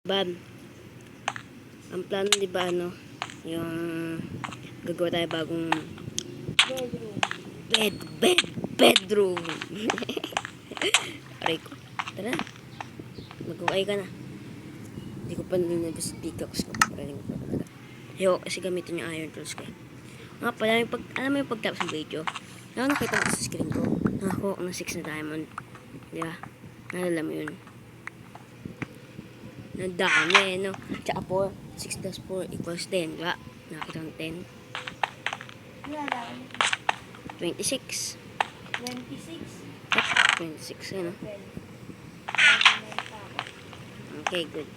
Bab, ang plano di ba yung gagawa tayo bagong bedroom. Aray ko. Tara. Mag-okay ka na. Hindi ko pa nabas-speak ako sa kaparaling ko talaga. Ayoko kasi gamitin yung iron tools ko. Nga pala, alam mo yung pagtapos ng video, nakita ko sa screen ko, nakakuha ko ng 6 na diamond. Di ba? Nalala mo yun. Nandami, no? Tsaka 4. 6 plus 4 equals 10, diba? Nakakita ng 10. 26. 26? 26, ano? Okay, good.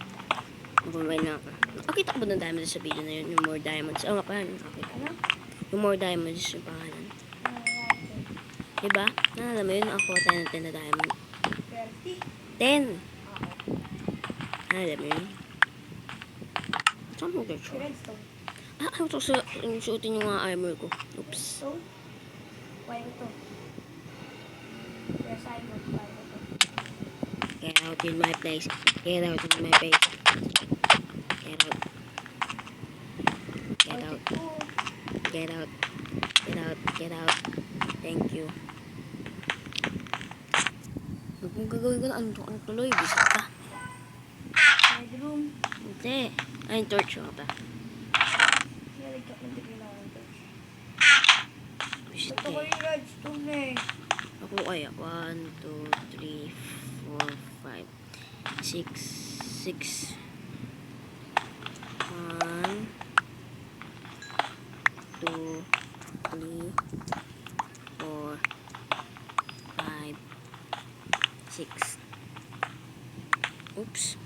Magpamay na ako. Nakakita ko ba ng diamonds sa video na yun? Yung more diamonds. Oo nga pa, nakakita. Ano? Yung more diamonds yung pangalan. Diba? Naalala mo yun? Nakakuha tayo ng 10 na diamond. 30? 10! Naalala mo yun? Saan mo ito? Redstone. Ayaw ito suotin yung mga armor ko. Oops. Redstone? Why ito? Yes, I know. Why ito? Get out in my place. Get out in my face. Get out. Get out. Get out. Get out. Get out. Thank you. Kung gagawin ko na ano tuloy, bisit ka. Bedroom. Hindi. Ay, yung torch ko pa. Nalagyan ko din ako ng torch. Bisit Ito ko eh. yung redstone eh. Ako kaya. 1, 2, 3, 4, 5, 6, 6. 1, 2, 3, 4, 5, 6. Oops.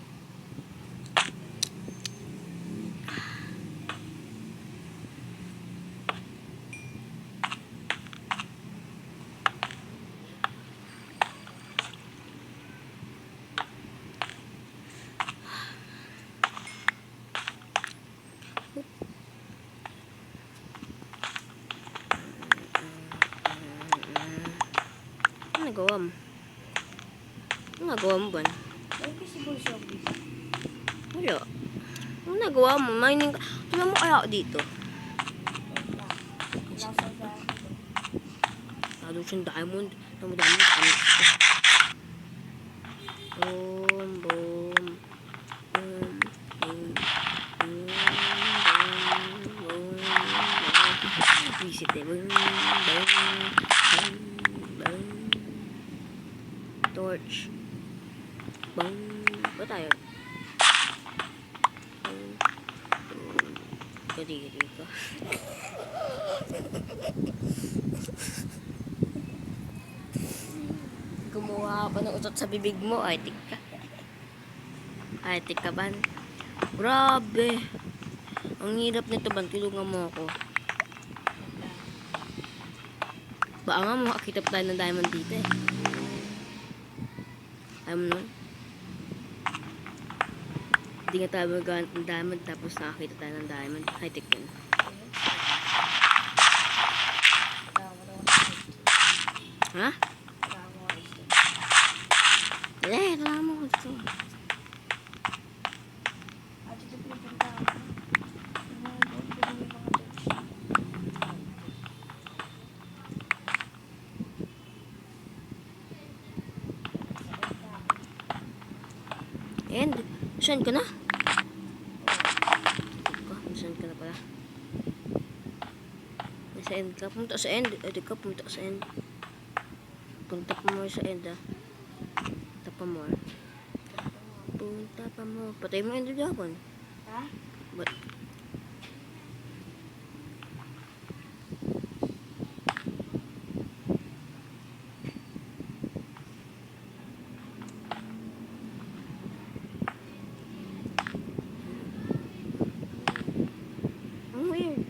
Ano nagawa mo? Ano nagawa mo ba? Invisible zombies. Wala. Ano nagawa mo? Mining ka. Ano mo kaya ako dito? Nasa sa Lalo siyang diamond. Ano mo diamond? Ano ito? Boom, boom. Boom, boom. Boom, boom, boom. Visit eh. Boom, boom. Boom, boom. Torch. Boom. Ba tayo? Boom. Boom. Kadiri ka. Gumawa pa ng utot sa bibig mo. Artik ka. Artik ka ban? Grabe. Ang hirap nito ban. Tulungan mo ako. Baka nga makakita pa tayo ng diamond dito eh. Alam mo nun? Hindi nga tayo magagamit ng diamond tapos nakakita tayo ng diamond. High-tech yun. Ha? Eh, wala mo gusto. And, saan ka na? Saan ka na pala? Nasa end ka. Pumunta sa end. Edi ka, pumunta sa end. Punta pa mo sa end ah. Punta pa mo. Punta pa mo. Patay mo end dragon. Ha? But, ang weird.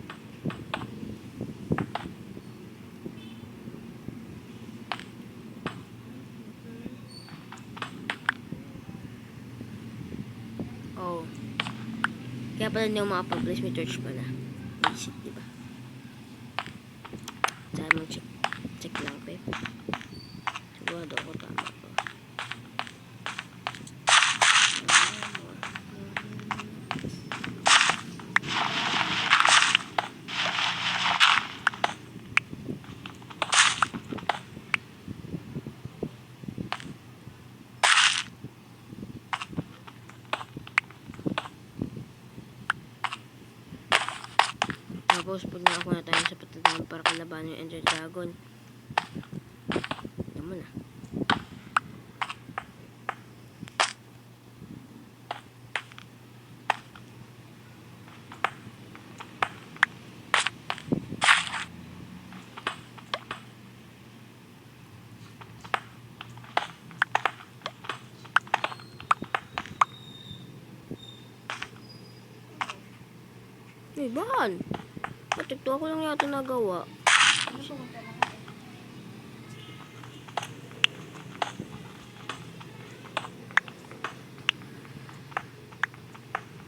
Oh. Kaya pala hindi ako makapublish. May torch pala. Basic, diba? Saan mo check? Check lang, pe. Sigurado ako tama to. Tapos, pag nakakuha na tayo sa patadaan para kalabanan yung Ender Dragon. Yan mo na. Ay, bahan. At ito ako lang yata nagawa. Ano pumunta na nga eh.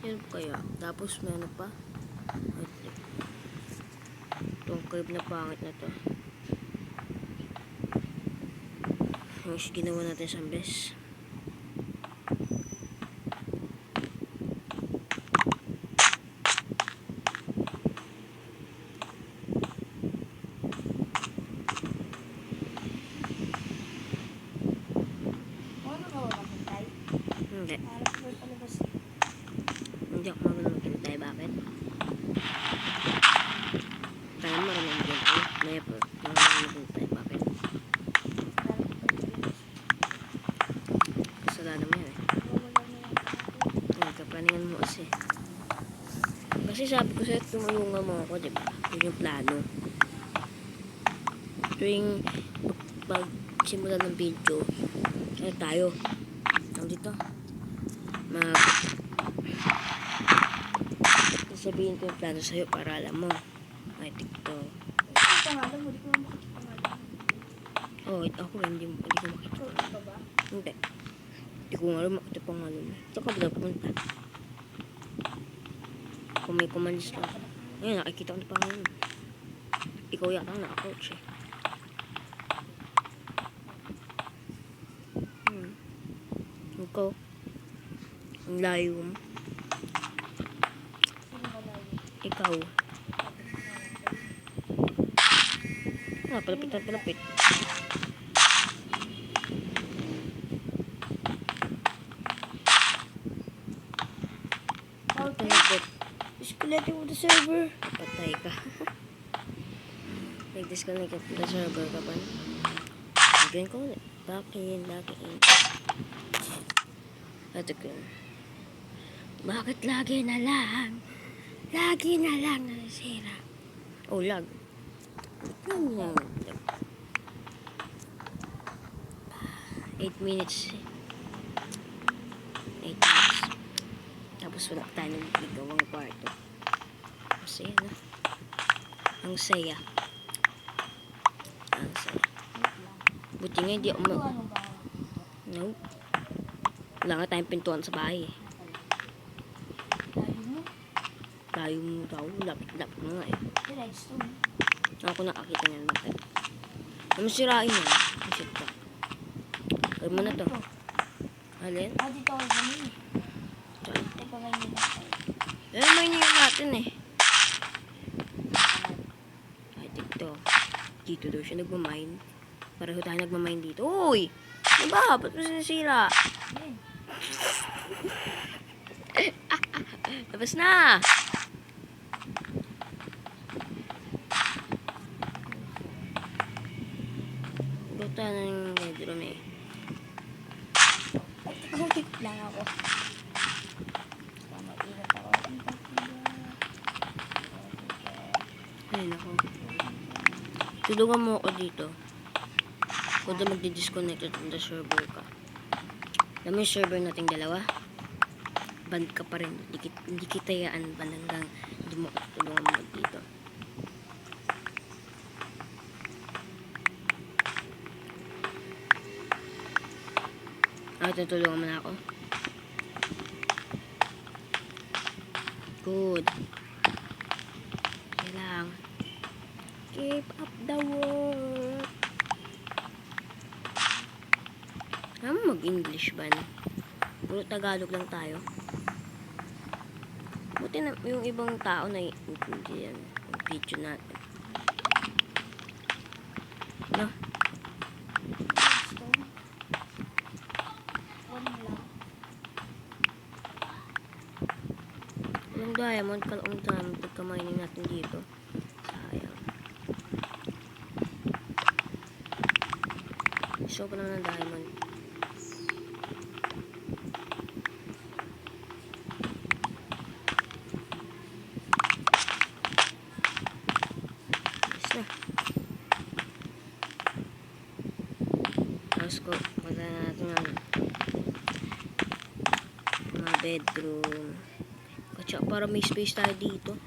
Yan kaya. Tapos may ano pa. Ay, itong crib na pangit na to. Mas ginawa natin sa bes. Ano ka wala hintay? Hindi. Harap ko yung palabas. Hindi ako marunong maghintay. Bakit? Kaya marunong maghintay. May po. Marunong maghintay. Bakit? Harap ko yung palabas. Kasalanan mo yan eh. Wala na lang. Ay, kaplaningan mo kasi. Kasi sabi ko sa'yo, tumulungan mo ako, diba? Yun yung plano. Tuwing pag-simula ng video, ay tayo. Ang dito. Sabihin ko yung plano sa'yo para alam mo. Ay, TikTok. Ang pangalan mo, di ko lang makita pangalan. Oh, ako rin, hindi ko makita. So, ito ba? Hindi. Hindi ko nga rin makita pangalan mo. Ito ka ba punta? Kung may commands lang. Ngayon, nakikita ko na pangalan mo. Ikaw yata ang naka-coach eh. Ikaw. Ang layo mo. Sino ba layo? Ikaw. Palapit na palapit. Okay. Palapit. Disconnecting mo the server. Patay ka. Nag-disconnect from the server ka pa. Again ko ulit. Back in. Ito ko. Bakit lagi na lang nasira? Oh, lag. 8 minutes. 8 minutes. Tapos wala tayo ng igawang kwarto. Kasi ano? Ang saya. Ang saya. Buti nga hindi ako Ano ba? No. Wala nga tayong pintuan sa bahay eh. Layo mo? Layo mo daw. Lapit mo nga eh. Yung redstone. Ako nakakita niyan. Bakit? Ano sirain yan? Shit ka. Kaya mo na to. Alin? Ah, dito ako ganun eh. Saan? Teka nga yun natin. Eh, may niyan natin eh. Ay, dito. Dito daw siya nagmamine. Pareho tayo nagmamine dito. Uy! Ano ba? Ba't mo sinisira? Yan. Tapos na! Buta na yung bedroom eh. Ay, teka, wait lang ako. Mag-ingat ako. Ay, naku. Tulungan mo ako dito. Kung na magdi-disconnect at the server ka. Alam mo yung server nating dalawa? Band ka pa rin. Hindi kita yaan ban hanggang tulungan mo dito. Tutulungan mo na ako. Good. Sige lang. Keep up the work. Alam mo mag-English ba? Puro Tagalog lang tayo. Buti na yung ibang tao na hindi yan yung video natin. No? Redstone. One lang. Yung diamond, kalong diamond pagka-mining natin dito. Gusto ko naman ng diamond. Yes na. Tapos ko, punta na natin yung mga bedroom. Katsa, para may space tayo dito.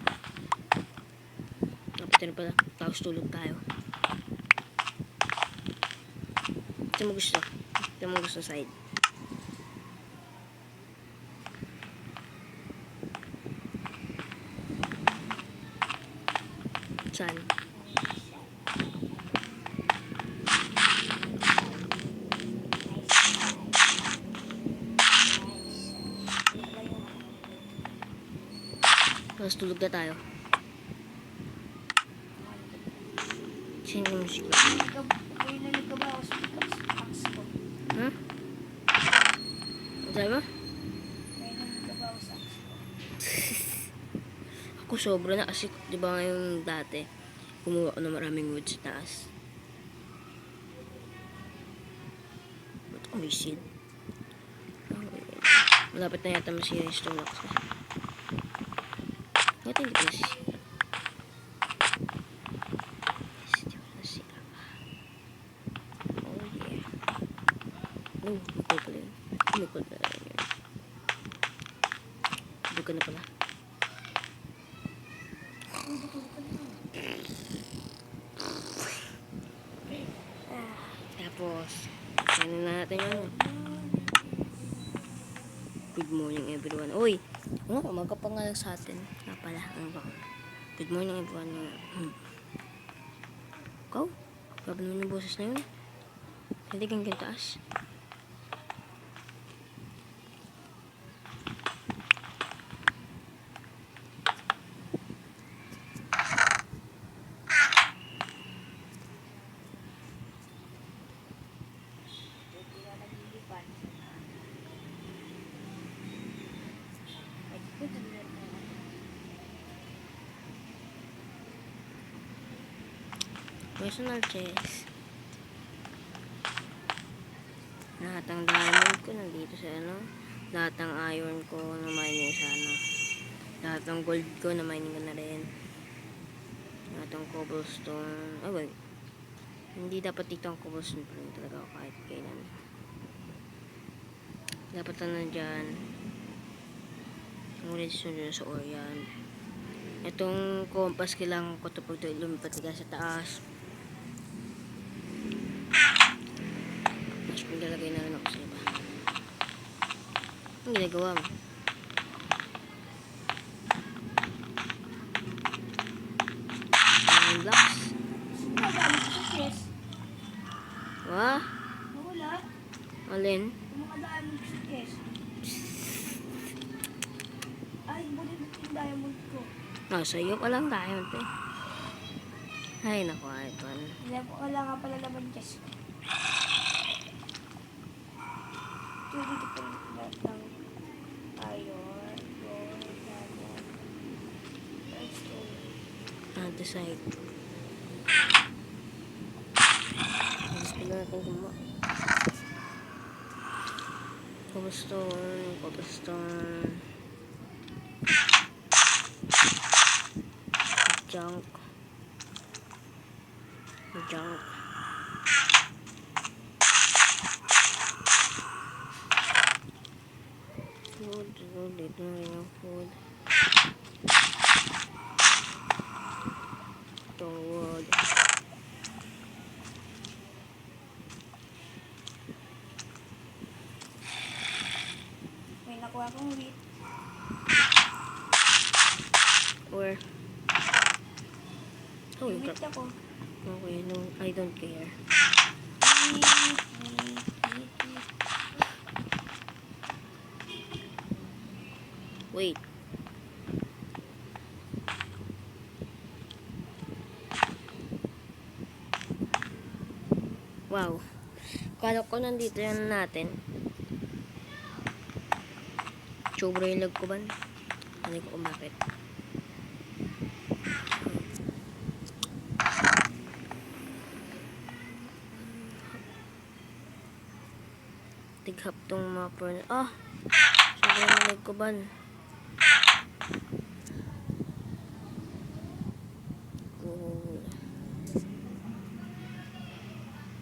Dapat na pala. Tapos tulog tayo. Ito mo gusto. Ito mo gusto side. Saan? Tapos tulog na tayo. Sino yung musik? Nalilig ka ba ako sa pickaxe ko? Ha? Ano sabi mo? May nalilig ka ba ako sa axe ko? Ako sobra na kasi, di ba ngayong dati, kumuha ako ng maraming wood sa taas. Ba't ako may seed? Malapit na yata masira yung stone axe ko. Ba't hindi pa nasisira? Hindi pa nasira. Oh yeah. No, bukol pala yun. Bukol pala yun. Bukol na pala. Tapos, ano na natin yun? Good morning everyone. Uy! Umaga pa nga lang sa atin. Nga pala. Ano ba? Good morning everyone. Ikaw? Grabe naman yung boses na yun. Hindi kang taas. Hindi na naglilipan. Ay, ito na. Personal chest. Lahat ng diamond ko nandito sa ano. Lahat ng iron ko na mining sa ano. Lahat ng gold ko na mining ko na rin. Lahat ng cobblestone. Oh wait. Hindi dapat dito ang cobblestone pa rin talaga ako kahit kailan. Dapat na nandyan. Ang redstone dyan sa ore yan. Itong compass kailangan ko ito pag lumipat ka sa taas. Mas maglalagay na rin ako sa iba. Ang ginagawa mo? Ang blocks. Nagamit ko sa chest. Wah? Nawala. Alin? Yung mga diamond ko sa chest. Ay, bulit yung diamond ko. Sa'yo ko lang diamond eh. Ay, naku, iPhone. Wala nga pala laman chest ko. Ito dito pa lahat ng iron, gold, diamond, redstone. Decide. Mas pala natin gumawa. Cobblestone, cobblestone. Junk. Junk. Food. Dito na rin yung food. Itong wood. May nakuha akong wheat. Or oh, May wheat ako. okay, no, I don't care. Wheat. Wait. Wow. Kala ko nandito yan natin. Sobra yung lag ko ba? Hindi ko kumakit. recap tong mga porn. Sobrang nalig ko ban. Cool.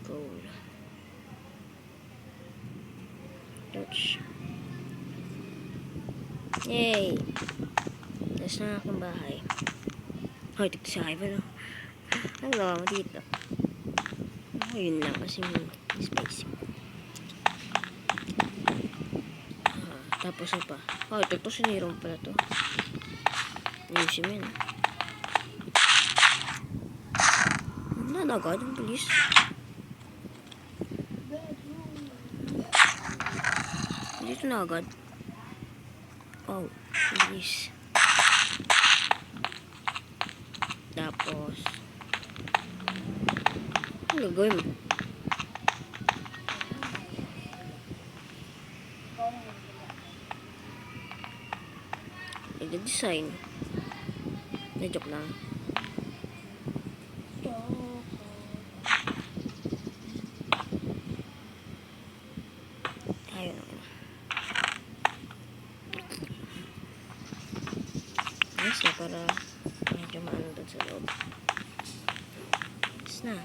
Cool. Ouch. Yay! Tapos na akong bahay. Hoy, tigto si Ivan, oh. Ano gawa mo dito? Yun lang kasi space. Tapos na pa. Ito po sinirong pala to. Ayusin mo yun. Ano na agad? Ang bilis. Dito na agad. Oh, ang bilis. Tapos, ano gagawin mo? Nag-design. Na-joke lang. Ayun ako. Ayos na para medyo maano doon sa loob. Ayos na.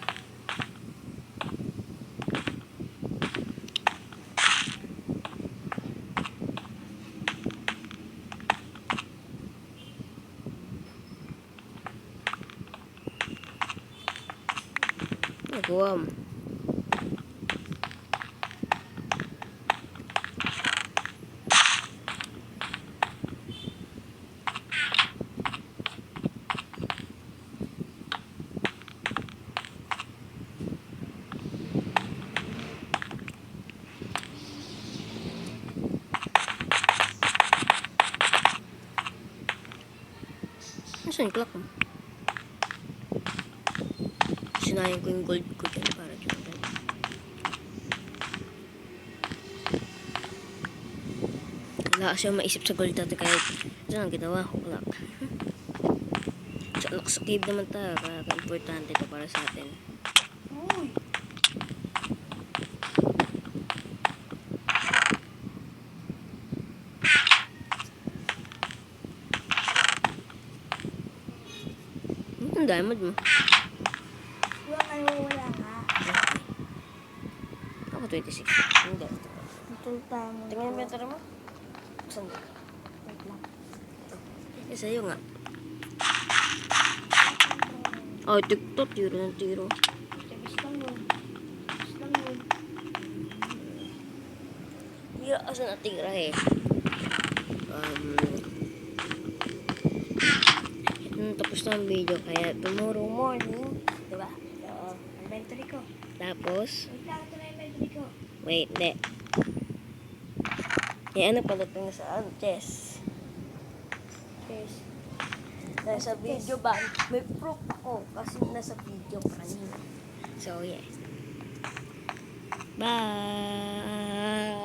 Nagawa mo. Nasaan yung clock mo? Sinayang ko yung gold ko dyan para dyan. Wala kasi yung maisip sa gold dati kaya dyan ang ginawa ko clock. So, sa cave naman tayo kaya importante ito para sa atin. Uy! Ang diamond mo. Wala kayo, wala ka. Ako 26. Hindi. Ito tayo mo. Tingnan mo yung tara mo. Saan ba? Wait lang. Sa'yo nga. Oh, tiktok. Tiro ng tiro. Tabis lang yun. Tabis lang yun. Tira kasi natira eh. Tapos na ang video kaya tomorrow morning. Diba? Oo. Inventory ko. Tapos, Wait lang, ito na inventory ko. wait, hindi. Ano pala ito na sa chess? Yes. Nasa video ba? May proof ako kasi nasa video kanina. So, yeah. Bye!